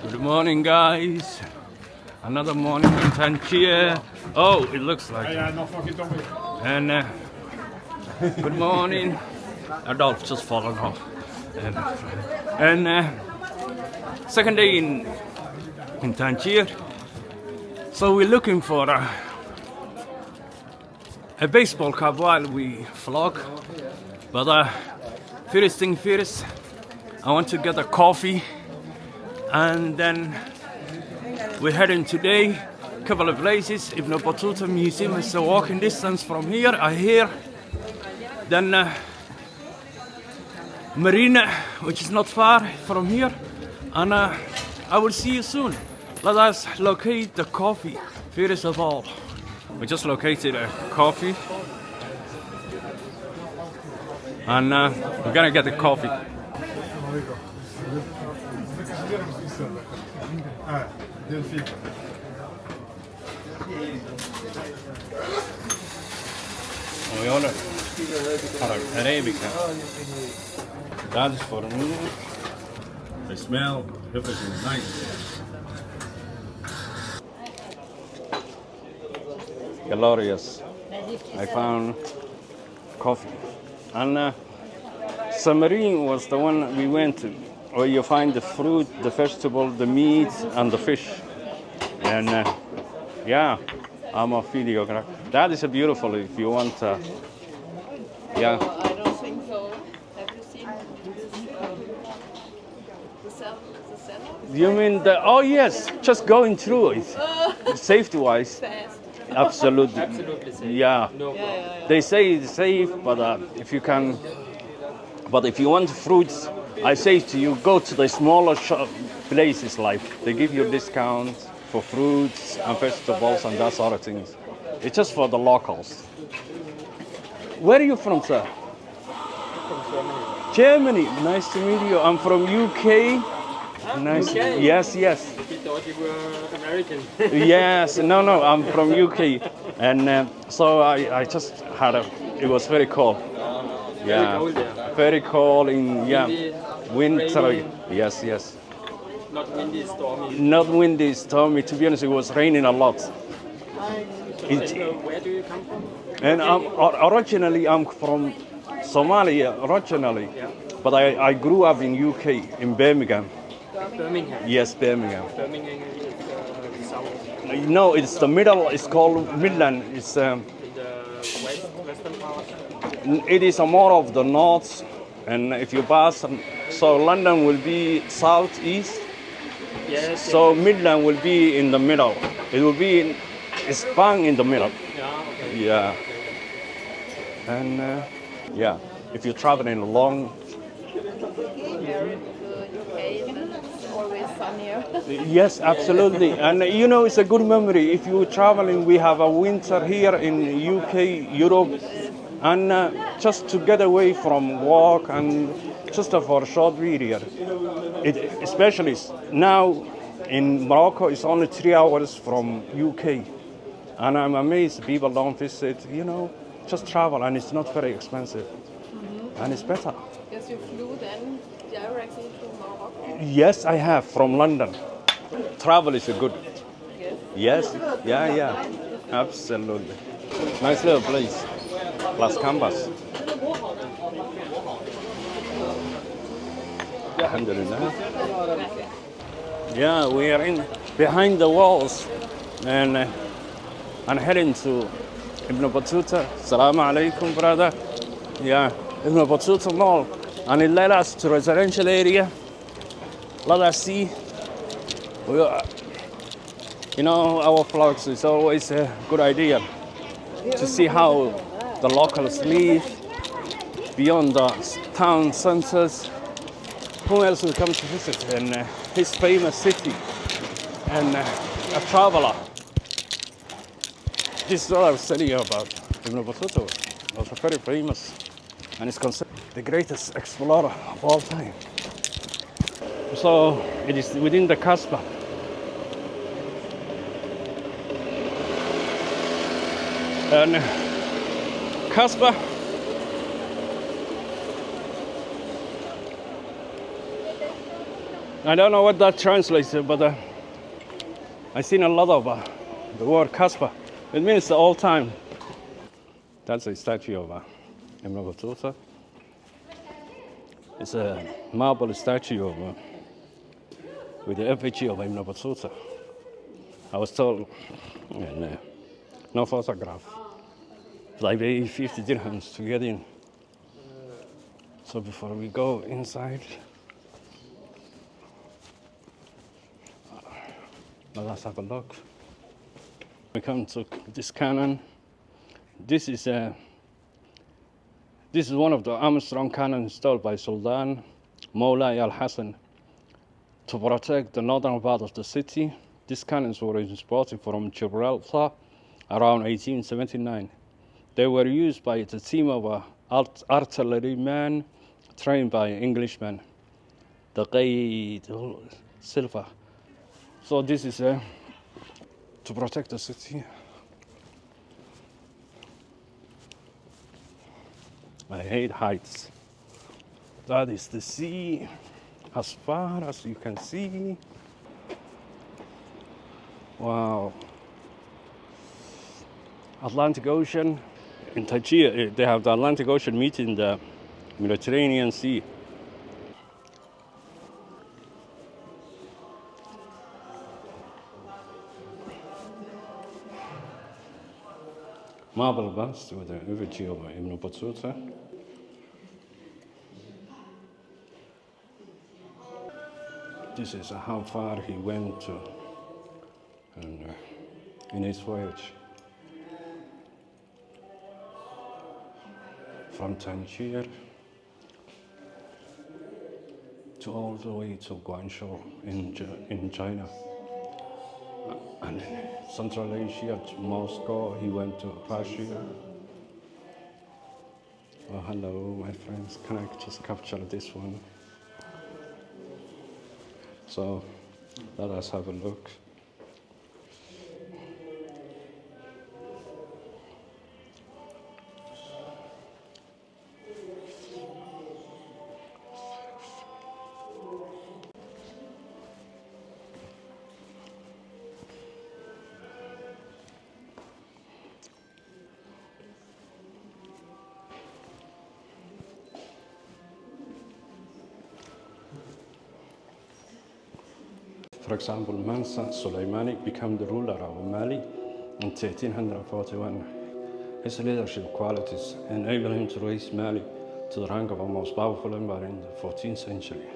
Good morning, guys. Another morning in Tangier. Oh, it looks like. And good morning. Adolf just fallen off. And second day in Tangier. So we're looking for a baseball cap while we vlog. But first thing first, I want to get a coffee. And then we're heading today a couple of places. Ibn Battuta Museum is a walking distance from here, I hear. Then Marina, which is not far from here. And I will see you soon. Let us locate the coffee first of all. We just located a coffee. And we're gonna get the coffee. We ordered Arabic. That is for me. They smell everything nice. Glorious. I found coffee. And Samarine was the one we went to, where you find the fruit, the vegetable, the meat, and the fish. And yeah, I'm a videographer. That is a beautiful if you want. Yeah. I don't think so. Have you seen the cellar? You mean the? Oh yes, just going through it, safety-wise. Fast. Absolutely. Absolutely safe. Yeah. No problem. Yeah. They say it's safe, but if you can. But if you want fruits, I say to you, go to the smaller places. Like they give you discounts for fruits and vegetables and that sort of things. It's just for the locals. Where are you from, sir? From Germany. Germany. Nice to meet you. I'm from UK. Nice. UK? Yes. We thought you were American. Yes. No. I'm from UK, and so I just had It was very cold. Yeah. Very cold, yeah. Very cold in Windy, winter. raining. Yes. Not windy, stormy. Not windy, stormy. To be honest, it was raining a lot. Where do you come from? And originally I'm from Somalia. Originally, Yeah. but I grew up in UK in Birmingham. Birmingham. Yes, Birmingham. Birmingham is south. No, it's the middle. It's called Midland. It's In the western part. it is more of the north, and if you pass, so London will be southeast. Yes. So Midland will be in the middle. It will be it's bang in the middle. Yeah. Okay. Yeah. And yeah, if you're traveling along, Very good. UK, it's always sunnier. yes, absolutely. And you know, it's a good memory. If you're traveling, we have a winter here in UK, Europe, and just to get away from work and just for a short period. Especially now in Morocco, it's only 3 hours from UK. And I'm amazed people don't visit, just travel, and it's not very expensive. And it's better. Yes, you flew then directly to Morocco. Yes, I have, from London. Travel is a good. Yes. Yes, yeah, absolutely. Nice little place, Las Campanas. Alhamdulillah. Yeah, we are in behind the walls, and I'm heading to Ibn Battuta. Assalamu alaikum, brother. Yeah, Ibn Battuta Mall, and it led us to residential area. Let us see. Our vlogs is always a good idea to see how the locals live beyond the town centers. Who else will come to visit? And his famous city, and a traveler. This is what I was telling you about. Ibn Battuta was very famous, and is considered the greatest explorer of all time. So it is within the Kasbah. And Kasbah I don't know what that translates to, but I've seen a lot of the word Casbah. It means the old time. That's a statue of Ibn Battuta. It's a marble statue of, with the effigy of Ibn Battuta. I was told, and no photograph. But I paid 50 dirhams to get in. So before we go inside, let us have a look. We come to this cannon. This is one of the Armstrong cannons installed by Sultan Moulay Al Hassan to protect the northern part of the city. These cannons were exported from Gibraltar around 1879. They were used by the team of artillerymen trained by Englishmen, the Qaid Silva. So this is to protect the city. I hate heights. That is the sea, as far as you can see. Wow. Atlantic Ocean. In Tangier, they have the Atlantic Ocean meeting the Mediterranean Sea. Marble bust with the effigy of Ibn Battuta. This is how far he went to in his voyage. From Tangier to all the way to Guangzhou in China. And in Central Asia to Moscow, he went to Russia. Oh, hello, my friends. Can I just capture this one? So, let us have a look. For example, Mansa Soleimani became the ruler of Mali in 1341. His leadership qualities enabled him to raise Mali to the rank of a most powerful empire in the 14th century.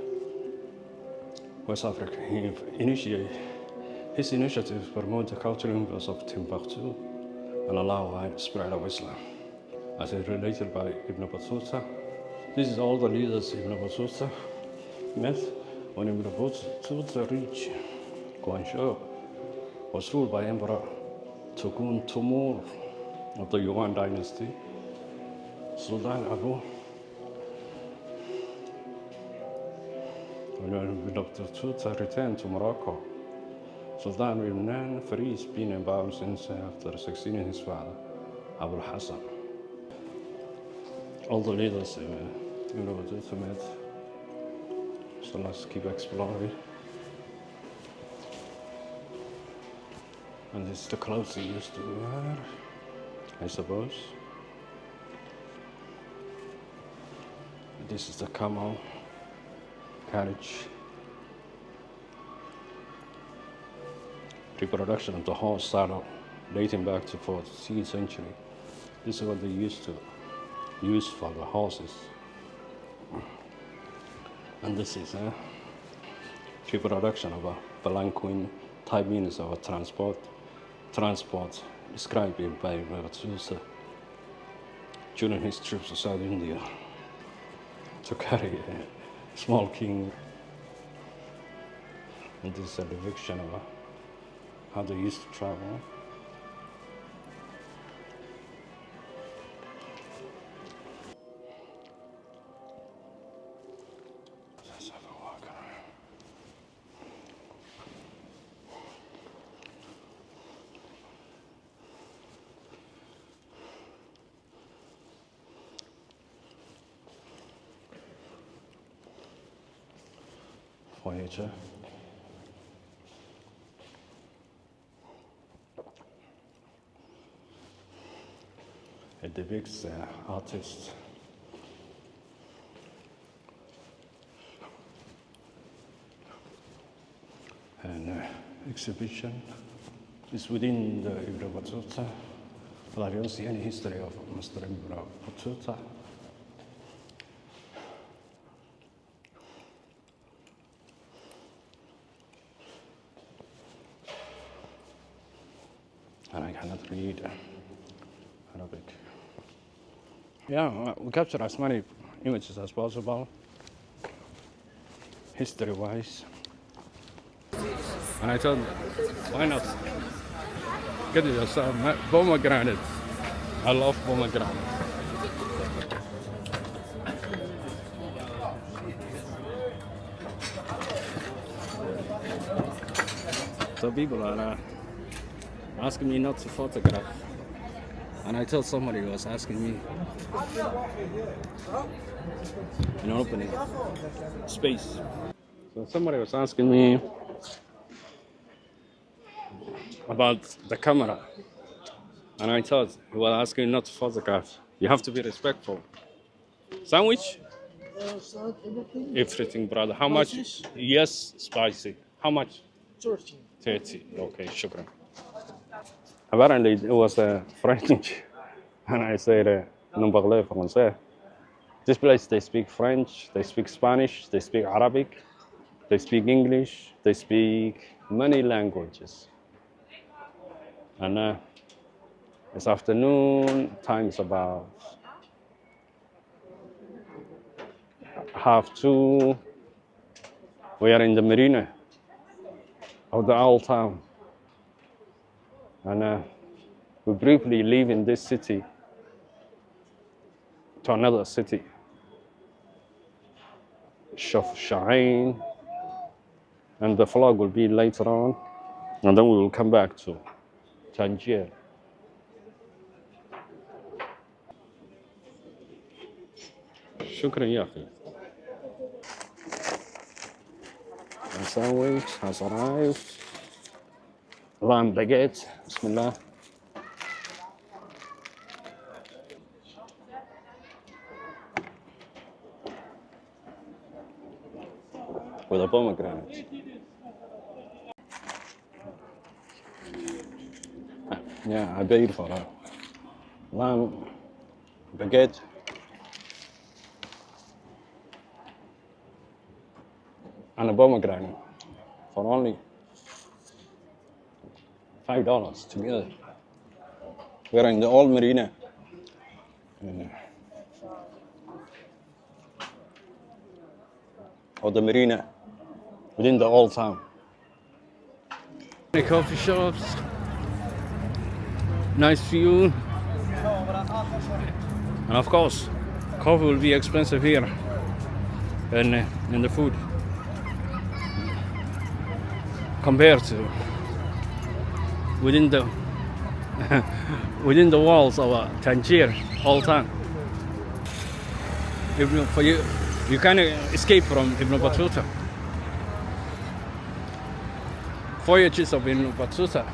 West Africa, his initiatives promote the cultural influence of Timbuktu and allow widespread of Islam, as is related by Ibn Battuta. This is all the leaders Ibn Battuta met when Ibn Battuta reached Guangzhou, was ruled by Emperor Tugun Timur of the Yuan dynasty. Sultan Abu. When Ibn Battuta returned to Morocco, Sultan Ibn Faris been embalmed since after succeeding his father, Abu Hassan. All the leaders Ibn Battuta met. So let's keep exploring. And this is the clothes he used to wear, I suppose. This is the camel carriage. Reproduction of the horse saddle dating back to 14th century. This is what they used to use for the horses. And this is a reproduction of a palanquin type means of a transport described by Battuta during his trips to South India to carry a small king. And this is a depiction of how they used to travel. Let's have a walk around. Voyager. It depicts artists. An exhibition is within the Ibn Battuta, but I don't see any history of Mr. Ibn Battuta. And I cannot read Arabic. Yeah, we capture as many images as possible, history-wise. And I thought, why not get yourself pomegranate? I love pomegranate. So people are asking me not to photograph. And I thought somebody was asking me in opening space. So somebody was asking me about the camera, and I thought he was asking not to photograph. You have to be respectful. Sandwich? Everything, brother. How much? Yes, spicy. How much? 30. 30. Okay, shukran. Apparently it was French, and I said, non parle français. This place, they speak French, they speak Spanish, they speak Arabic, they speak English, they speak many languages. And it's afternoon, time is about 1:30. We are in the marina of the old town. And we briefly leave in this city to another city, Sha'ain, and the vlog will be later on, and then we will come back to Tangier. شكرا يا أخي. The sandwich has arrived. Lamb baguette, bismillah. With a pomegranate. Yeah, I paid for that. Lamb baguette. And a pomegranate for only $5 together. We're in the old marina. Or the marina within the old town. The coffee shops, nice view, and of course, coffee will be expensive here, and in the food compared to within the within the walls of Tangier all time. For you can't escape from Ibn Battuta. Voyages of Ibn Battuta.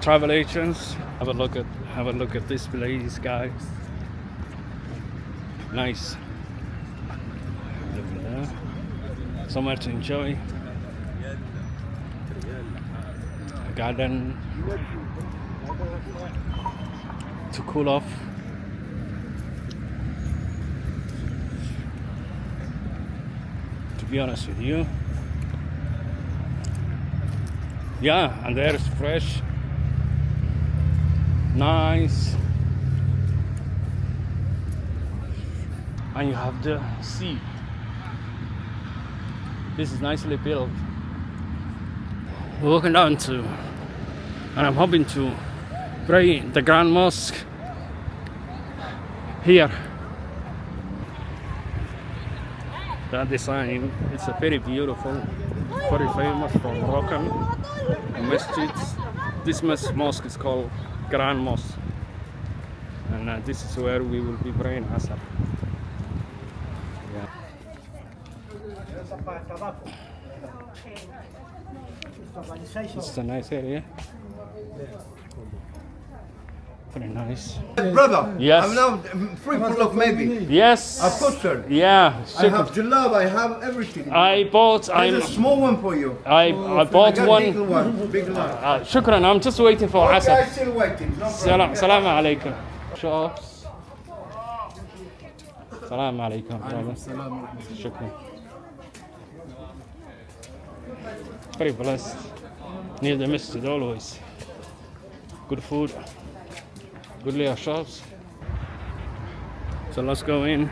Travel agents. Have a look at this place, guys. Nice. Somewhere to enjoy. A garden to cool off. To be honest with you, yeah, and there is fresh, nice, and you have the sea. This is nicely built. We're walking down to, and I'm hoping to pray in the Grand Mosque here. That design, it's a very beautiful, very famous for Moroccan masjids. This mosque is called Grand Mosque, and this is where we will be praying Asr. Yeah. This is a nice area. Very nice. Brother, Yes. I'm now free full of maybe. Yes. A custard. Yeah. I have jalab, I have everything. I bought. There's a small one for you. I bought got one. Big one, big one. شكرا. I'm just waiting for Okay, Asad. I'm still waiting. No problem. Salam alaikum. Shops. Salam alaikum. Shukran. Very blessed. Near the masjid always. Good food. Good little shops. So let's go in.